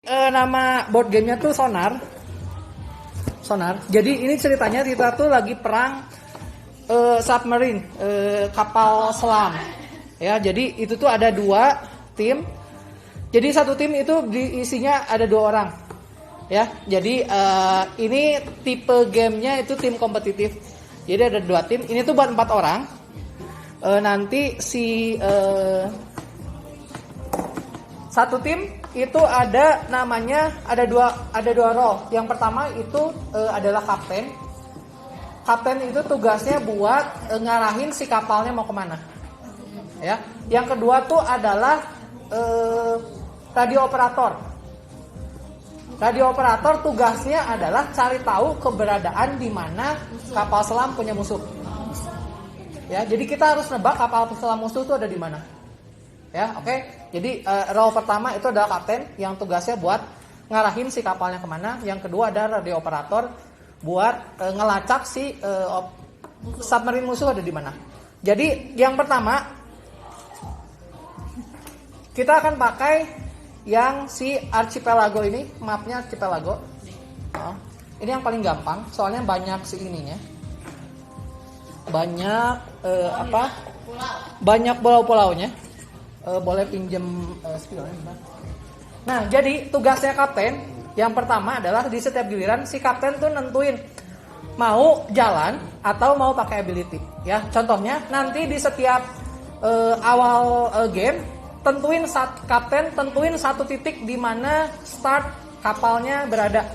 nama board gamenya tuh Sonar. Jadi ini ceritanya kita tuh lagi perang submarine, kapal selam. Ya, jadi itu tuh ada 2 tim. Jadi satu tim itu diisinya ada 2 orang. Ya, jadi ini tipe gamenya itu tim kompetitif. Jadi ada 2 tim. Ini tuh buat 4 orang. Nanti si satu tim itu ada namanya ada dua role. Yang pertama itu adalah kapten. Kapten itu tugasnya buat ngarahin si kapalnya mau kemana. Ya. Yang kedua tuh adalah radio operator. Radio operator tugasnya adalah cari tahu keberadaan di mana kapal selam punya musuh. Ya, jadi kita harus nebak kapal selam musuh itu ada di mana. Ya, oke. Jadi role pertama itu adalah kapten yang tugasnya buat ngarahin si kapalnya kemana. Yang kedua ada radio operator buat ngelacak si submarine musuh ada di mana. Jadi yang pertama kita akan pakai yang si archipelago ini, mapnya archipelago. Ini yang paling gampang, soalnya banyak si ininya. Banyak banyak pulau-pulaunya. Boleh pinjem spionnya. Nah, jadi tugasnya kapten yang pertama adalah di setiap giliran si kapten tuh nentuin mau jalan atau mau pakai ability. Ya, contohnya nanti di setiap awal game kapten tentuin satu titik di mana start kapalnya berada.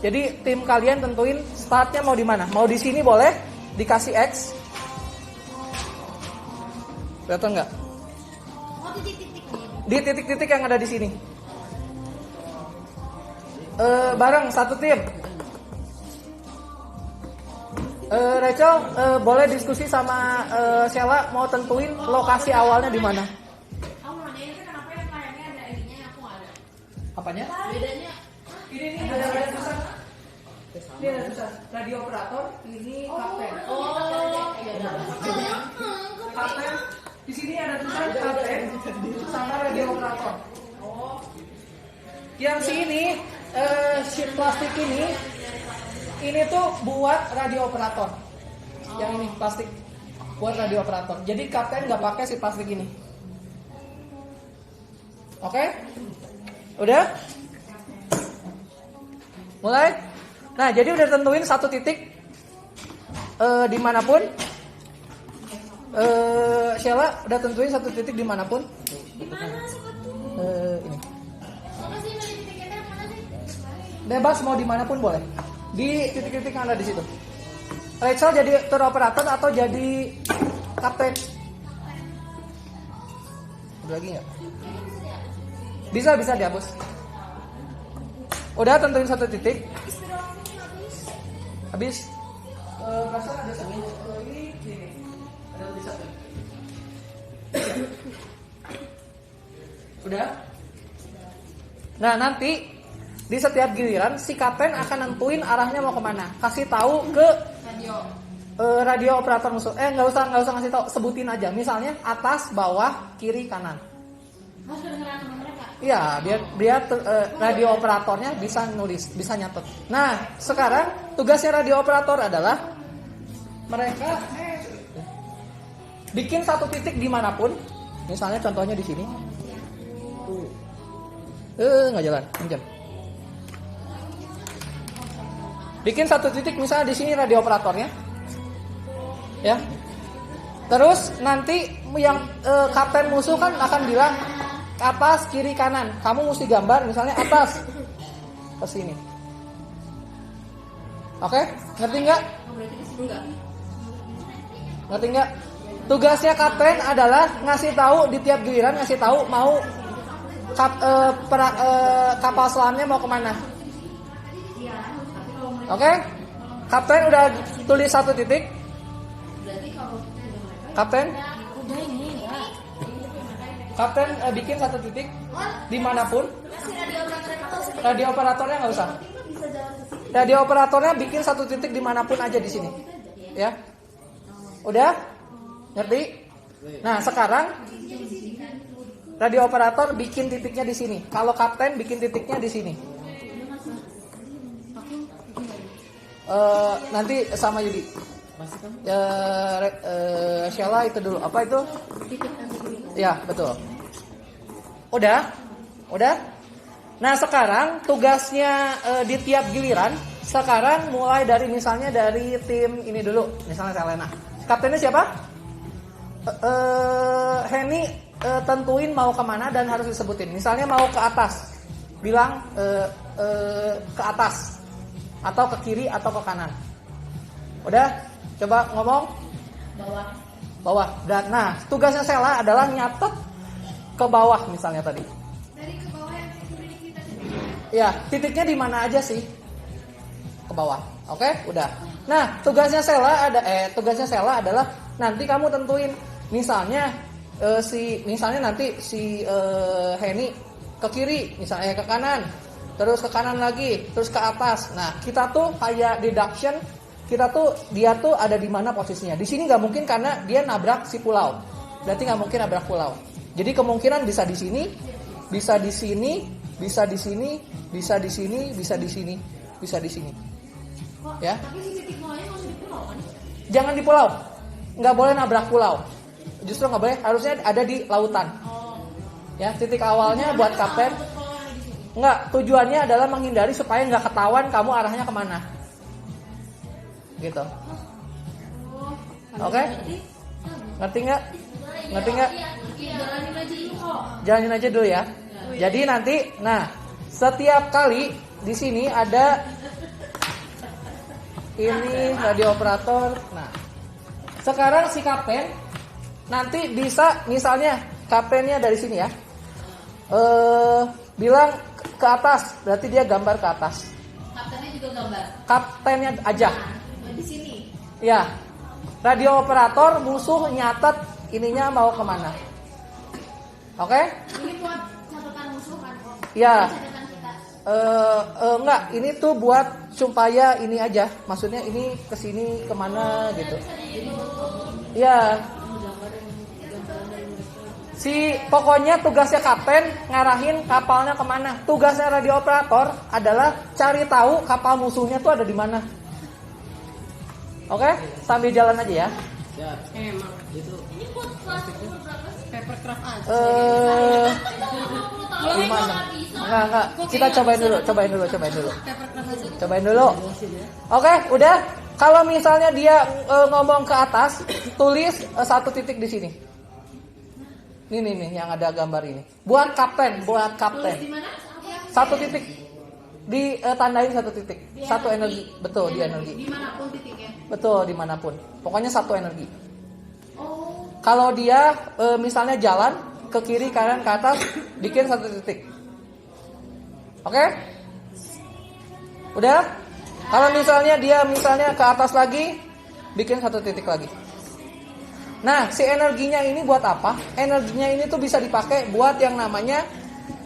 Jadi tim kalian tentuin startnya mau di mana. Mau di sini boleh dikasih X. Kelihatan nggak? Di titik-titik yang ada di sini. Bareng satu tim. Rachel boleh diskusi sama Sheila mau tentuin lokasi awalnya di mana? Aku mau nanya itu kenapa yang kayaknya ada ininya aku nggak ada. Apanya? Bedanya Ini ada tulisan. Ini ada tulisan radio operator, ini kapten. Kapten. Di sini ada tulisan kapten sama radio operator. Yang sini sheet plastik ini tuh buat radio operator. Yang ini plastik buat radio operator. Jadi kapten nggak pakai sheet plastik ini. Oke? Udah? Mulai? Nah, jadi udah tentuin satu titik dimanapun. Sheila udah tentuin satu titik dimanapun. di mana sebetulnya? Ini. Mana sih dari titiknya mana sih? Bebas mau dimanapun boleh. Di titik-titik yang ada di situ. Rachel jadi tour operator atau jadi kapten? Ada lagi nggak? Bisa dihapus. Udah tentuin satu titik. Habis. Perasaan ada satu ini. Ada lebih satu. Udah? Nah, nanti di setiap giliran si kapten akan nentuin arahnya mau kemana. Kasih tahu ke radio operator musuh. Nggak usah ngasih tahu, sebutin aja. Misalnya atas, bawah, kiri, kanan. Harus kedengeran sama mereka. Iya, biar radio operatornya bisa nulis, bisa nyatet. Nah, sekarang tugasnya radio operator adalah mereka bikin satu titik dimanapun. Misalnya contohnya di sini. Nggak jalan, pinjam. Bikin satu titik misalnya di sini radio operatornya. Ya. Terus nanti yang kapten musuh kan akan bilang atas, kiri, kanan. Kamu mesti gambar misalnya atas ke sini. Oke? Ngerti nggak? Berarti di sini enggak. Ngerti nggak? Tugasnya kapten adalah ngasih tahu di tiap giliran, ngasih tahu mau kapal selamnya mau kemana. Oke? Kapten udah tulis satu titik. Kapten? Kapten bikin satu titik dimanapun. Radio operatornya nggak usah. Radio operatornya bikin satu titik dimanapun aja di sini. Ya? Udah? Ngerti? Nah, sekarang Radio operator bikin titiknya di sini. Kalau kapten bikin titiknya di sini. Nanti sama Yudi. Sheila itu dulu. Apa itu? Ya, betul. Udah? Nah, sekarang tugasnya di tiap giliran. Sekarang mulai dari misalnya dari tim ini dulu. Misalnya Selena. Kaptennya siapa? Henny tentuin mau kemana dan harus disebutin. Misalnya mau ke atas, bilang ke atas, atau ke kiri atau ke kanan. Udah, coba ngomong. Bawah. Dan nah, tugasnya Sela adalah nyatet ke bawah misalnya tadi. Dari ke bawah yang titik kita. Ya, titiknya di mana aja sih? Ke bawah. Oke, udah. Nah, tugasnya Sela adalah nanti kamu tentuin misalnya nanti si Henny ke kiri, misalnya ke kanan, terus ke kanan lagi, terus ke atas. Nah, kita tuh kayak deduction, dia tuh ada di mana posisinya. Di sini nggak mungkin karena dia nabrak si pulau, berarti nggak mungkin nabrak pulau. Jadi kemungkinan bisa di sini, bisa di sini, bisa di sini, bisa di sini, bisa di sini, bisa di sini. Ya. Tapi si titik mulanya masih di pulau kan? Jangan di pulau, nggak boleh nabrak pulau. Justru nggak boleh, harusnya ada di lautan. Ya, titik awalnya buat kapten. Nggak, tujuannya adalah menghindari supaya nggak ketahuan kamu arahnya kemana. Gitu. Oke? Ngerti nggak? Jalanin aja dulu ya. Jadi nanti, nah, setiap kali di sini ada ini radio operator. Nah, sekarang si kapten nanti bisa misalnya kaptennya dari sini ya, bilang ke atas, berarti dia gambar ke atas. Kaptennya juga gambar. Kaptennya aja. Di sini. Ya, radio operator musuh nyatet ininya mau kemana. Oke? Ini buat catatan musuh kan? Ya. Catatan kita. Enggak, ini tuh buat supaya ini aja. Maksudnya ini kesini kemana gitu. Ya. Pokoknya tugasnya kapten ngarahin kapalnya kemana. Tugasnya radio operator adalah cari tahu kapal musuhnya tuh ada di mana. Oke, sambil jalan aja ya. Emang. Ini buat kelas umur berapa sih? Papercraft aja. Gimana? Enggak. Kita cobain dulu. Cobain dulu. Oke, udah. Kalau misalnya dia ngomong ke atas, tulis satu titik di sini. Nih yang ada gambar ini. Buat kapten. Di mana? Satu titik. Ditandain satu titik. Satu energi. Betul, di energi. Dimanapun titiknya. Betul, dimanapun. Pokoknya satu energi. Oh. Kalau dia misalnya jalan ke kiri, kanan, ke atas, bikin satu titik. Oke? Udah? Kalau misalnya dia ke atas lagi, bikin satu titik lagi. Nah, si energinya ini buat apa? Energinya ini tuh bisa dipakai buat yang namanya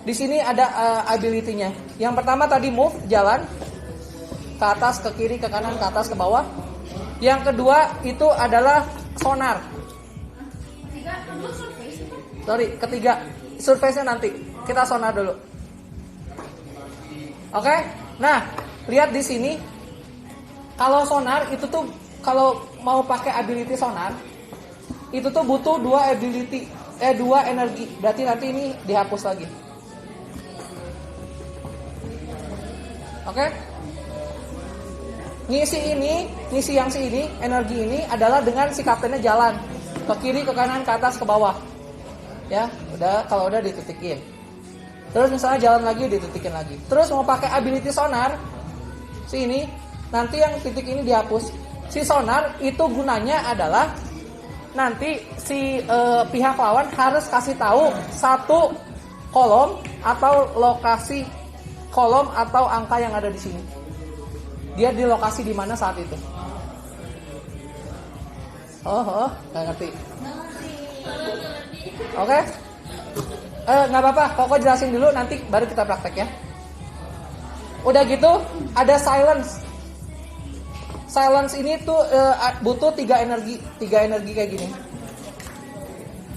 di sini ada ability-nya. Yang pertama tadi move, jalan ke atas, ke kiri, ke kanan, ke atas, ke bawah. Yang kedua itu adalah sonar. Ketiga surface-nya nanti. Kita sonar dulu. Oke? Nah, lihat di sini. Kalau sonar itu tuh kalau mau pakai ability sonar, itu tuh butuh dua energi. Berarti nanti ini dihapus lagi. Oke? Ngisi energi ini adalah dengan si kaptennya jalan ke kiri, ke kanan, ke atas, ke bawah. Ya, kalau udah dititikin. Terus misalnya jalan lagi dititikin lagi. Terus mau pakai ability sonar, ini nanti yang titik ini dihapus. Si sonar itu gunanya adalah nanti si pihak lawan harus kasih tahu satu kolom atau lokasi kolom atau angka yang ada di sini. Dia di lokasi di mana saat itu. Nggak ngerti. Oke? Nggak apa-apa, Koko jelasin dulu nanti baru kita praktek ya. Udah gitu, ada silence. Silence ini tuh butuh 3 energi kayak gini.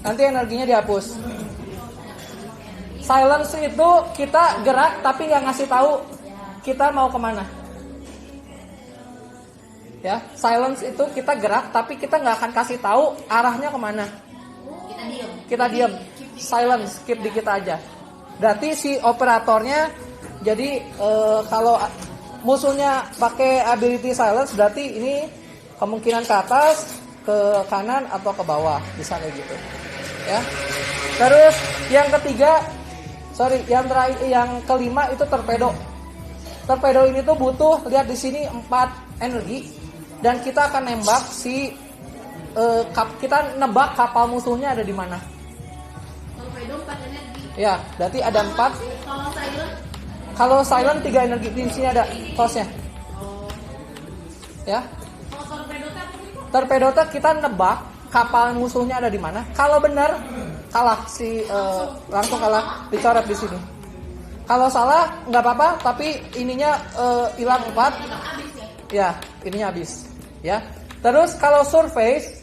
Nanti energinya dihapus. Silence itu kita gerak tapi nggak ngasih tahu kita mau kemana. Ya, silence itu kita gerak tapi kita nggak akan kasih tahu arahnya kemana. Kita diam. Silence, skip di kita aja. Berarti si operatornya jadi kalau musuhnya pakai ability silence berarti ini kemungkinan ke atas, ke kanan atau ke bawah, bisa kayak gitu. Ya. Terus yang ketiga, yang kelima itu torpedo. Torpedo ini tuh butuh, lihat di sini 4 energi dan kita akan nembak kita nebak kapal musuhnya ada di mana. Torpedo 4 energi. Ya, berarti ada 4. Kalau silent Kalau silent 3 energi, di sini ada cost-nya. Ya. kalau torpedo teh apa sih? Torpedo teh kita nebak kapal musuhnya ada di mana. Kalau benar kalah langsung kalah, dicoret di sini. Kalau salah nggak apa-apa, tapi ininya hilang 4. Ya, ininya habis. Ya. Terus kalau surface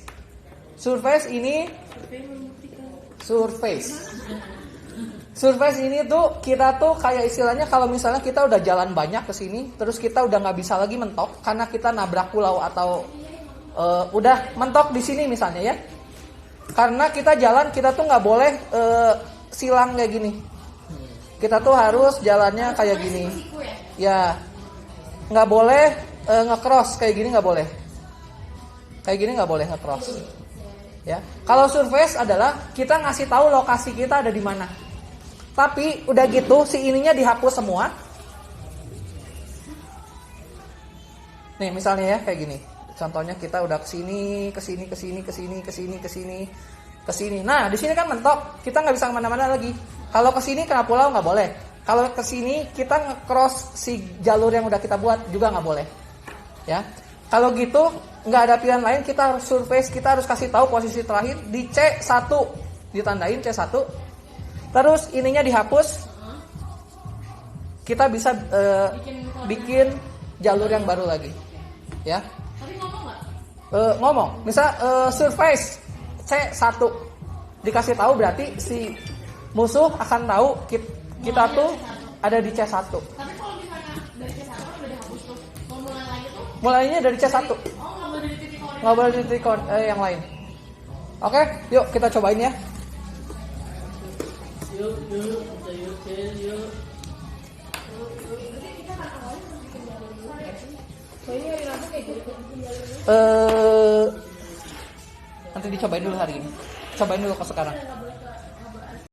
ini surface ini tuh kita tuh kayak istilahnya kalau misalnya kita udah jalan banyak ke sini, terus kita udah nggak bisa lagi mentok karena kita nabrak pulau atau udah mentok di sini misalnya ya. Karena kita jalan, kita tuh nggak boleh silang kayak gini. Kita tuh harus jalannya kayak gini. Ya, nggak boleh nge-cross kayak gini, nggak boleh. Kayak gini nggak boleh nge-cross. Ya, kalau surface adalah kita ngasih tahu lokasi kita ada di mana. Tapi udah gitu si ininya dihapus semua. Nih misalnya ya kayak gini. Contohnya kita udah kesini. Nah di sini kan mentok, kita nggak bisa kemana-mana lagi. Kalau kesini kena pulau nggak boleh. Kalau kesini kita nge-cross si jalur yang udah kita buat juga nggak boleh. Ya, kalau gitu nggak ada pilihan lain, kita harus surface, kita harus kasih tahu posisi terakhir di C1, ditandain C1. Terus ininya dihapus. Kita bisa bikin jalur yang baru lagi. Ya. Tapi ngomong nggak? Ngomong, misal surface C1 dikasih tahu berarti si musuh akan tahu kita tuh ada di C1. Tapi kalau misalnya dari C1 udah dihapus tuh, mau mulai lagi tuh? Mulainya dari C1. Oh, nggak boleh dari titik koordinat. Nggak boleh di titik yang lain. Oke, yuk kita cobain ya. Yuk, Nanti dicobain dulu hari ini. Cobain dulu ke sekarang.